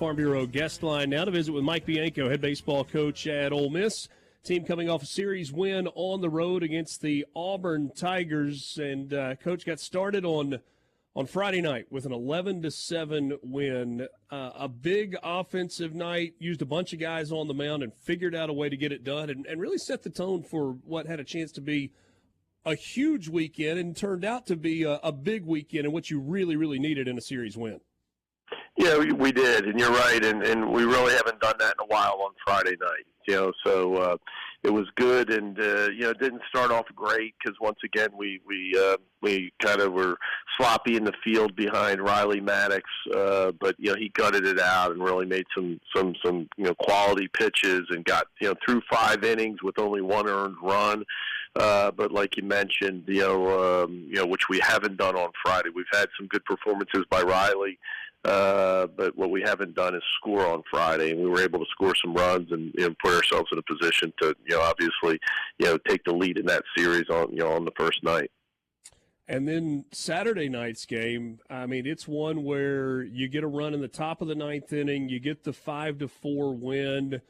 Farm Bureau guest line now to visit with Mike Bianco, head baseball coach at Ole Miss. Team coming off a series win on the road against the Auburn Tigers, and Coach got started on Friday night with an 11-7 win. A big offensive night, used a bunch of guys on the mound and figured out a way to get it done and really set the tone for what had a chance to be a huge weekend and turned out to be a big weekend and what you really, really needed in a series win. Yeah, we did, and you're right, and we really haven't done that in a while on Friday night, so it was good, and, it didn't start off great because, once again, we kind of were sloppy in the field behind Riley Maddox, but, he gutted it out and really made some quality pitches and got, through 5 innings with only 1 earned run. But like you mentioned, which we haven't done on Friday. We've had some good performances by Riley, but what we haven't done is score on Friday, and we were able to score some runs and put ourselves in a position to, obviously, take the lead in that series on the first night. And then Saturday night's game, I mean, it's one where you get a run in the top of the 9th inning, you get the 5-4 win.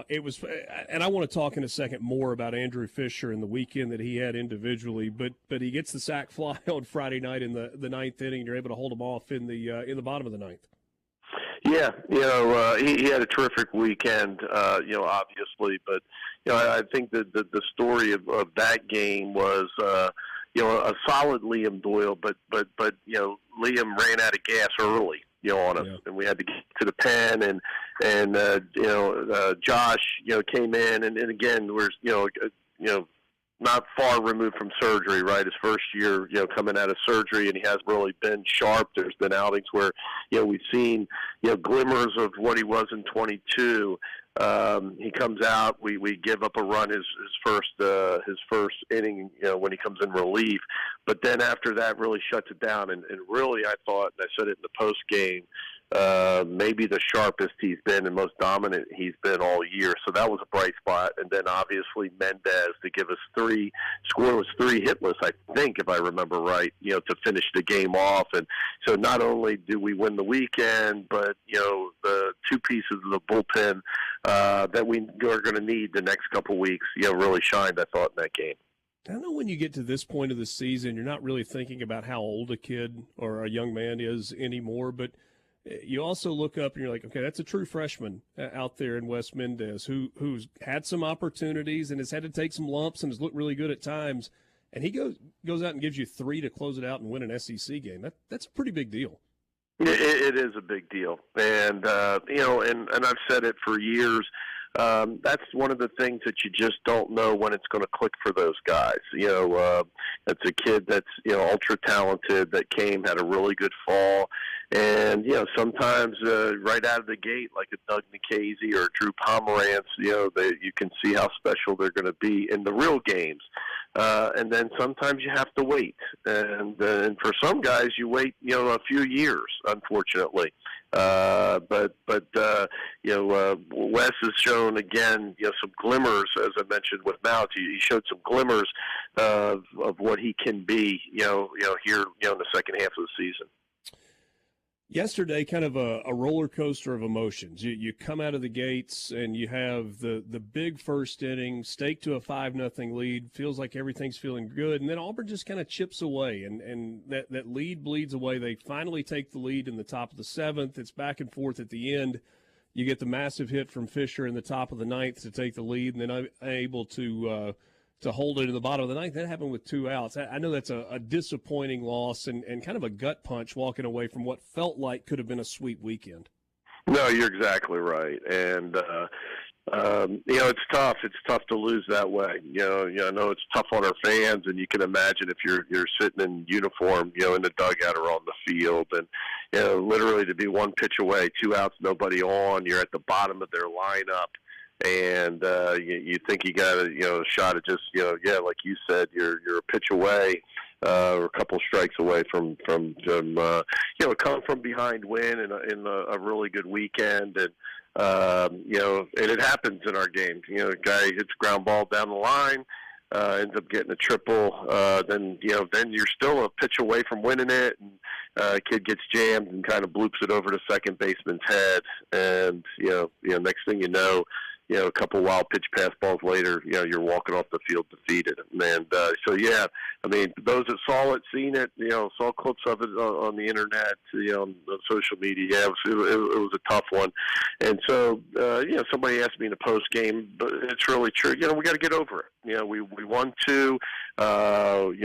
It was, and I want to talk in a second more about Andrew Fisher and the weekend that he had individually, but he gets the sac fly on Friday night in the 9th inning. And you're able to hold him off in the bottom of the 9th. Yeah, he had a terrific weekend, obviously, but I think that the story of that game was, a solid Liam Doyle, but Liam ran out of gas early. On us, and we had to get to the pen, and Josh, came in, and again, we're, not far removed from surgery, right? His first year, coming out of surgery, and he hasn't really been sharp. There's been outings where, we've seen, glimmers of what he was in 22. He comes out, we give up a run his first inning, when he comes in relief. But then after that really shuts it down. And really, I thought, and I said it in the post game, maybe the sharpest he's been and most dominant he's been all year. So that was a bright spot. And then obviously Mendez to give us 3 scoreless, 3 hitless, I think, if I remember right, to finish the game off. And so not only do we win the weekend, but, the 2 pieces of the bullpen that we are going to need the next couple weeks, really shined, I thought, in that game. I know when you get to this point of the season, you're not really thinking about how old a kid or a young man is anymore, but you also look up and you're like, okay, that's a true freshman out there in Wes Mendez who's had some opportunities and has had to take some lumps and has looked really good at times, and he goes out and gives you 3 to close it out and win an SEC game. That's a pretty big deal. It is a big deal, and and I've said it for years. That's one of the things that you just don't know when it's going to click for those guys. It's a kid that's, ultra talented that had a really good fall. And, sometimes right out of the gate, like a Doug Nikhazy or Drew Pomerantz, you can see how special they're going to be in the real games. And then sometimes you have to wait. And for some guys, you wait, a few years, unfortunately. But Wes has shown again, some glimmers, as I mentioned with Mount. He showed some glimmers of what he can be, here, in the second half of the season. Yesterday, kind of a roller coaster of emotions. You come out of the gates and you have the big first inning, stake to a 5-0 lead. Feels like everything's feeling good, and then Auburn just kind of chips away, and that lead bleeds away. They finally take the lead in the top of the 7th. It's back and forth at the end. You get the massive hit from Fisher in the top of the 9th to take the lead, and then able to hold it in the bottom of the 9th. That happened with 2 outs. I know that's a disappointing loss and kind of a gut punch walking away from what felt like could have been a sweet weekend. No, you're exactly right. And, it's tough. It's tough to lose that way. I know it's tough on our fans, and you can imagine if you're sitting in uniform, in the dugout or on the field, and, literally to be 1 pitch away, 2 outs, nobody on, you're at the bottom of their lineup. And you think you got a shot at just like you said, you're a pitch away or a couple strikes away from come from behind win in a really good weekend, and and it happens in our game. Guy hits ground ball down the line, ends up getting a triple, then you're still a pitch away from winning it, and kid gets jammed and kind of bloops it over to second baseman's head, and next thing you know, a couple wild pitch pass balls later, you're walking off the field defeated. And I mean, those that saw it, seen it, saw clips of it on the internet, on social media, it was a tough one. And so, somebody asked me in the post game, but it's really true. We got to get over it. We won two. Kept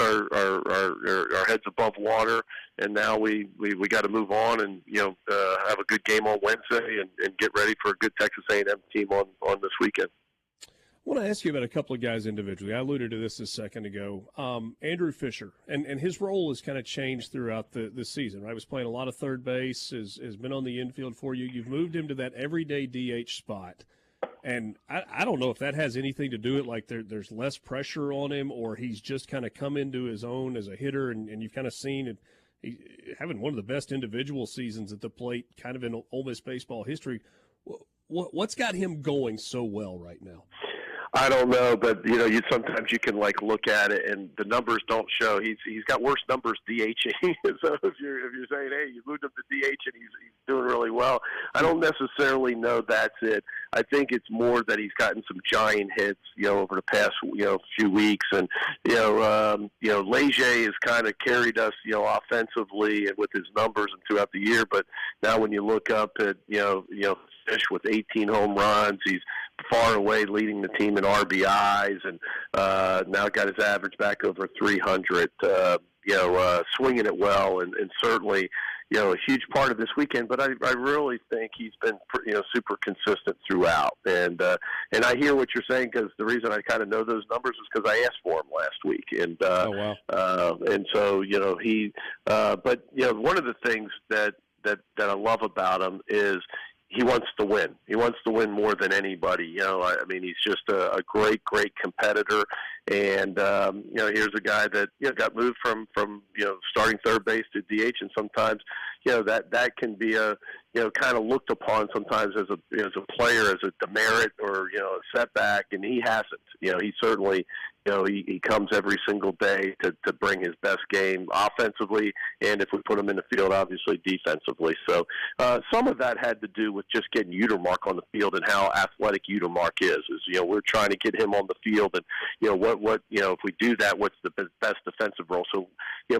our heads above water, and now we got to move on and have a good game on Wednesday and get ready for a good Texas A&M team on this weekend. I want to ask you about a couple of guys individually. I alluded to this a second ago. Andrew Fisher, and his role has kind of changed throughout the season, right? He was playing a lot of third base, has been on the infield for you. You've moved him to that everyday DH spot. And I don't know if that has anything to do with, like, there's less pressure on him, or he's just kind of come into his own as a hitter, and you've kind of seen it. He having one of the best individual seasons at the plate kind of in Ole Miss baseball history. What's got him going so well right now? I don't know, but sometimes you can look at it and the numbers don't show. He's got worse numbers DHing. So if you're saying, hey, you moved him to DH and he's doing really well, I don't necessarily know that's it. I think it's more that he's gotten some giant hits, over the past few weeks, and Leger has kind of carried us, offensively and with his numbers and throughout the year. But now when you look up at Fish with 18 home runs, he's far away leading the team in RBIs, and now got his average back over 300. Swinging it well, and certainly, a huge part of this weekend. But I really think he's been, super consistent throughout. And I hear what you're saying, because the reason I kind of know those numbers is because I asked for him last week. And oh, wow. And so he. But one of the things that I love about him is he wants to win. He wants to win more than anybody. He's just a great competitor. And, here's a guy that, got moved from starting third base to DH. And sometimes, that can be kind of looked upon sometimes as a player, as a demerit or, a setback. And he hasn't. He certainly, he comes every single day to bring his best game offensively, and if we put him in the field, obviously defensively. So some of that had to do with just getting Utermark on the field and how athletic Utermark is. We're trying to get him on the field, and what if we do that, what's the best defensive role? So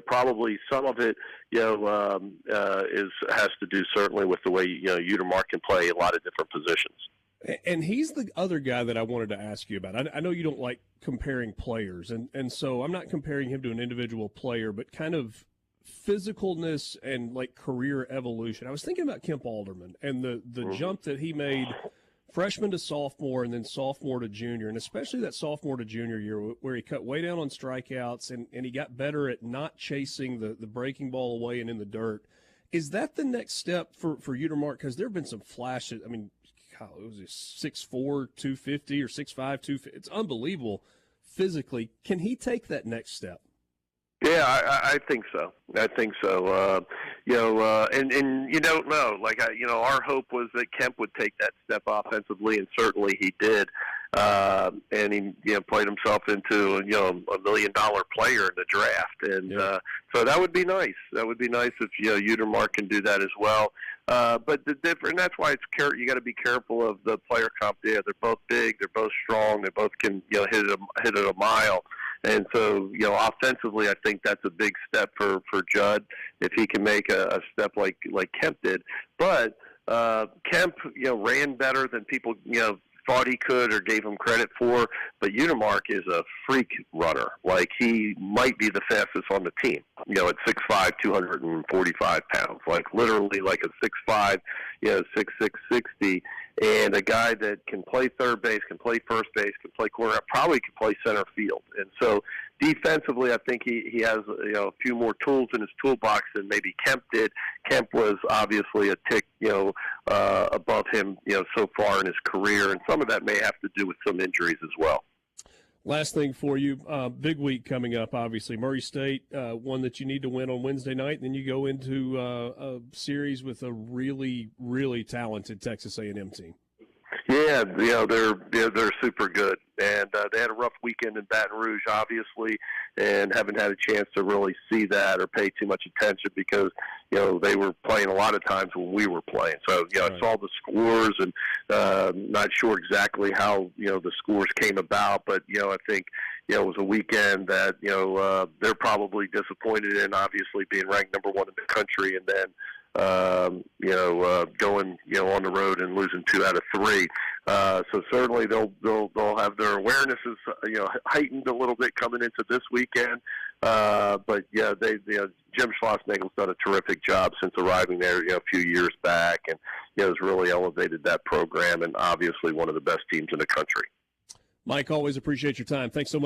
probably some of it has to do certainly with the way Utermark can play a lot of different positions. And he's the other guy that I wanted to ask you about. I know you don't like comparing players, and so I'm not comparing him to an individual player, but kind of physicalness and career evolution. I was thinking about Kemp Alderman and the jump that he made freshman to sophomore and then sophomore to junior, and especially that sophomore to junior year where he cut way down on strikeouts and he got better at not chasing the breaking ball away and in the dirt. Is that the next step for Utermark? Because there have been some flashes. I mean, it was 6'4", 250 or 6'5", 250. It's unbelievable physically. Can he take that next step? Yeah, I think so. And you don't know. Our hope was that Kemp would take that step offensively, and certainly he did. And he played himself into $1 million player in the draft, and so that would be nice. That would be nice if Utermark can do that as well. But that's why you got to be careful of the player comp. Yeah, they're both big, they're both strong, they both can hit it a mile. And so, offensively, I think that's a big step for Judd if he can make a step like Kemp did. But Kemp, ran better than people, thought he could or gave him credit for. But Utermark is a freak runner. He might be the fastest on the team, at 6'5", 245 pounds. Literally a 6'5", 6'6", 60. And a guy that can play third base, can play first base, can play corner, probably can play center field. And so defensively, I think he has a few more tools in his toolbox than maybe Kemp did. Kemp was obviously a tick above him so far in his career, and some of that may have to do with some injuries as well. Last thing for you, big week coming up, obviously. Murray State, one that you need to win on Wednesday night, and then you go into a series with a really, really talented Texas A&M team. Yeah, they're super good, and they had a rough weekend in Baton Rouge, obviously, and haven't had a chance to really see that or pay too much attention because they were playing a lot of times when we were playing. So Right. I saw the scores, and not sure exactly how the scores came about, but I think it was a weekend that they're probably disappointed in, obviously being ranked number one in the country, and then going on the road and losing 2 out of 3. So certainly they'll have their awarenesses heightened a little bit coming into this weekend. But yeah, Jim Schlossnagel's done a terrific job since arriving there a few years back, and has really elevated that program, and obviously one of the best teams in the country. Mike, always appreciate your time. Thanks so much.